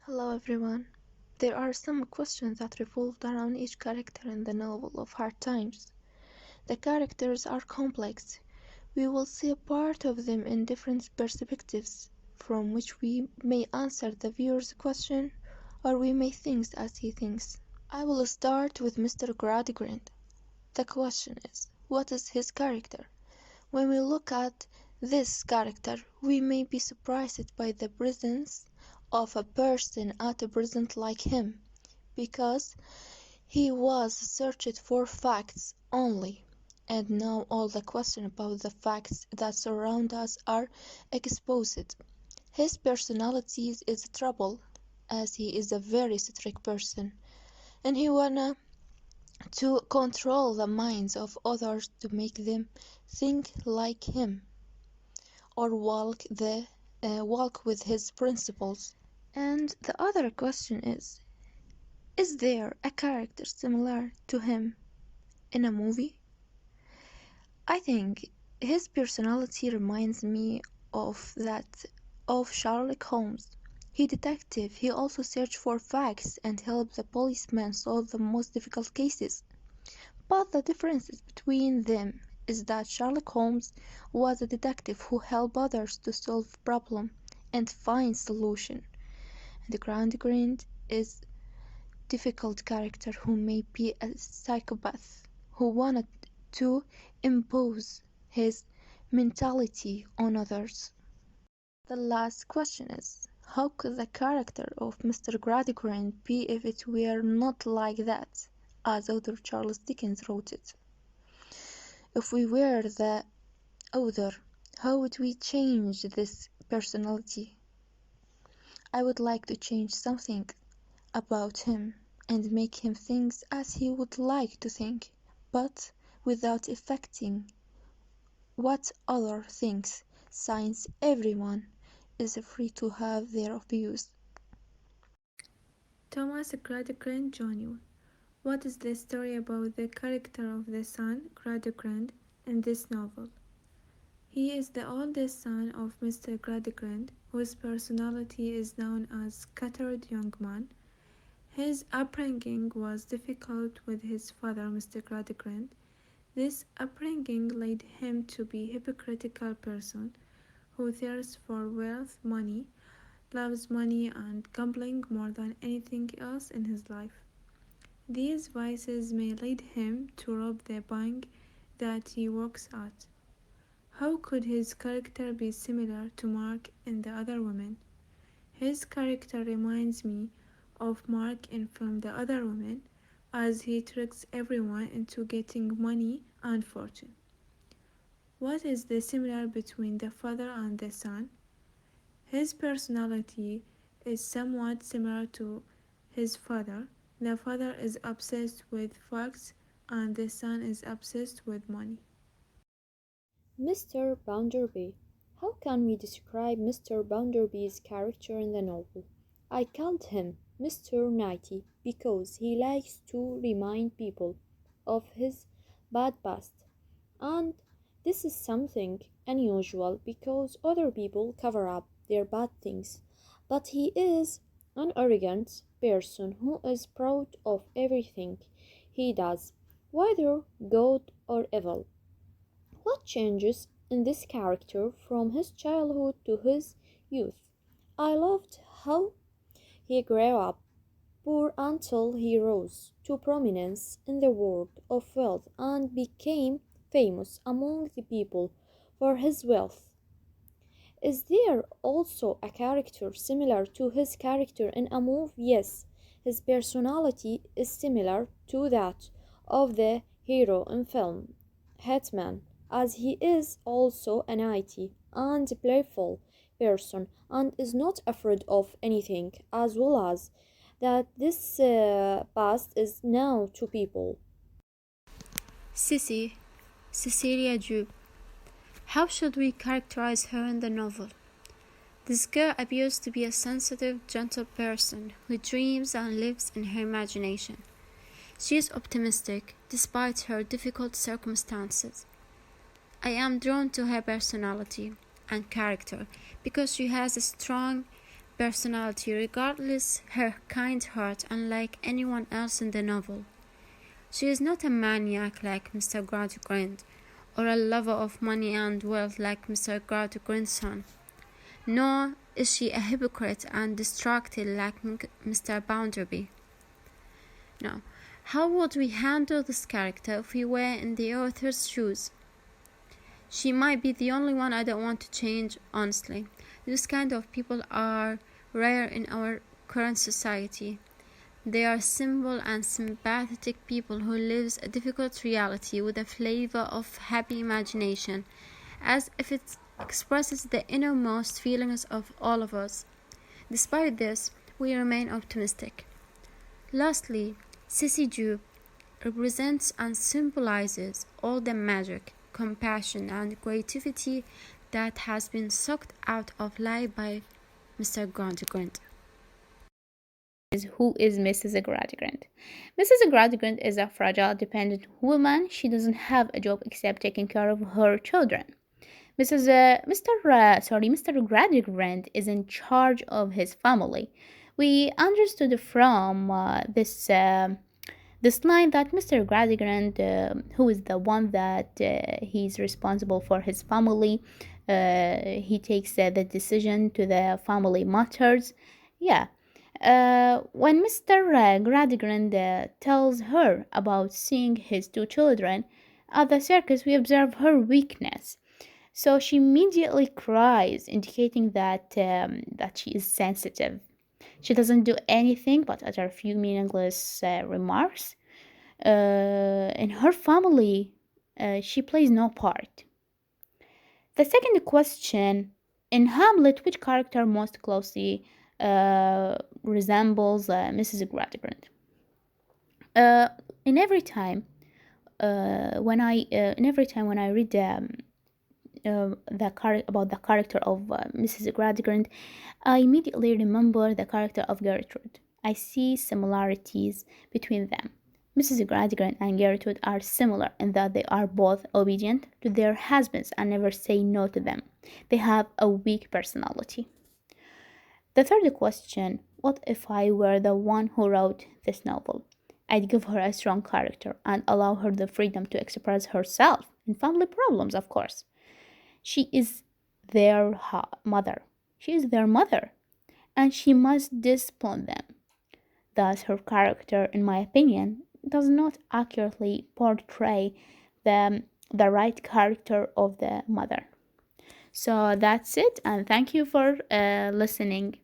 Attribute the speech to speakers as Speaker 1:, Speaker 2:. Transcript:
Speaker 1: Hello everyone. There are some questions that revolved around each character in the novel of Hard Times. The characters are complex. We will see a part of them in different perspectives, from which we may answer the viewer's question, or we may think as he thinks. I will start with Mr. Gradgrind. The question is, what is his character? When we look at this character, we may be surprised by the presence of a person at a present like him, because he was searched for facts only, and now all the questions about the facts that surround us are exposed. His personality is trouble, as he is a very strict person, and he wanna to control the minds of others to make them think like him or walk with his principles. And the other question is there a character similar to him in a movie? I think his personality reminds me of Sherlock Holmes. He detective, he also searched for facts and helped the policeman solve the most difficult cases. But the difference between them is that Sherlock Holmes was a detective who helped others to solve problems and find solutions, and Gradgrind is difficult character who may be a psychopath who wanted to impose his mentality on others. The last question is, how could the character of Mr. Gradgrind be if it were not like that, as author Charles Dickens wrote it? If we were the author, how would we change this personality? I would like to change something about him and make him think as he would like to think, but without affecting what other thinks, since everyone is free to have their views.
Speaker 2: Thomas Gradgrind Jr. What is the story about the character of the son, Gradgrind, in this novel? He is the oldest son of Mr. Gradgrind, whose personality is known as scattered young man. His upbringing was difficult with his father, Mr. Gradgrind. This upbringing led him to be a hypocritical person who thirsts for wealth, money, loves money and gambling more than anything else in his life. These vices may lead him to rob the bank that he works at. How could his character be similar to Mark and the other women? His character reminds me of Mark in film The Other Women, as he tricks everyone into getting money and fortune. What is the similar between the father and the son? His personality is somewhat similar to his father. The father is obsessed with facts and the son is obsessed with money.
Speaker 3: Mr. Bounderby. How can we describe Mr. Bounderby's character in the novel? I called him Mr. Nighty because he likes to remind people of his bad past. And this is something unusual because other people cover up their bad things. But he is an arrogant person who is proud of everything he does, whether good or evil. What changes in this character from his childhood to his youth? I loved how he grew up poor until he rose to prominence in the world of wealth and became famous among the people for his wealth. Is there also a character similar to his character in a movie? Yes, his personality is similar to that of the hero in film Hitman, as he is also an IT and playful person and is not afraid of anything, as well as that this past is now to people.
Speaker 4: Sissy, Cecilia Jupe. How should we characterize her in the novel? This girl appears to be a sensitive, gentle person who dreams and lives in her imagination. She is optimistic despite her difficult circumstances. I am drawn to her personality and character because she has a strong personality, regardless her kind heart, unlike anyone else in the novel. She is not a maniac like Mr. Gradgrind, or a lover of money and wealth like Mr. Gradgrind's son. Nor is she a hypocrite and distracted like Mr. Bounderby. Now, how would we handle this character if we were in the author's shoes? She might be the only one I don't want to change, honestly. These kind of people are rare in our current society. They are simple and sympathetic people who live a difficult reality with a flavor of happy imagination, as if it expresses the innermost feelings of all of us. Despite this, we remain optimistic. Lastly, Sissy Jupe represents and symbolizes all the magic, compassion, and creativity that has been sucked out of life by Mr. Gradgrind.
Speaker 5: Who is Mrs. Gradgrind? Mrs. Gradgrind is a fragile, dependent woman. She doesn't have a job except taking care of her children. Mr. Gradgrind is in charge of his family. We understood from this line that Mr. Gradgrind, who is the one that he's responsible for his family, he takes the decision to the family matters. Yeah. When Mr. Gradgrind tells her about seeing his two children at the circus, we observe her weakness. So she immediately cries, indicating that she is sensitive. She doesn't do anything but utter a few meaningless remarks. In her family, she plays no part. The second question, in Hamlet, which character most closely resembles Mrs. Gradgrind? In every time when I read about the character of Mrs. Gradgrind, I immediately remember the character of Gertrude. I see similarities between them. Mrs. Gradgrind and Gertrude are similar in that they are both obedient to their husbands and never say no to them. They have a weak personality. The third question, what if I were the one who wrote this novel? I'd give her a strong character and allow her the freedom to express herself in family problems, of course. She is their mother. She is their mother, and she must discipline them. Thus, her character, in my opinion, does not accurately portray the right character of the mother. So that's it, and thank you for listening.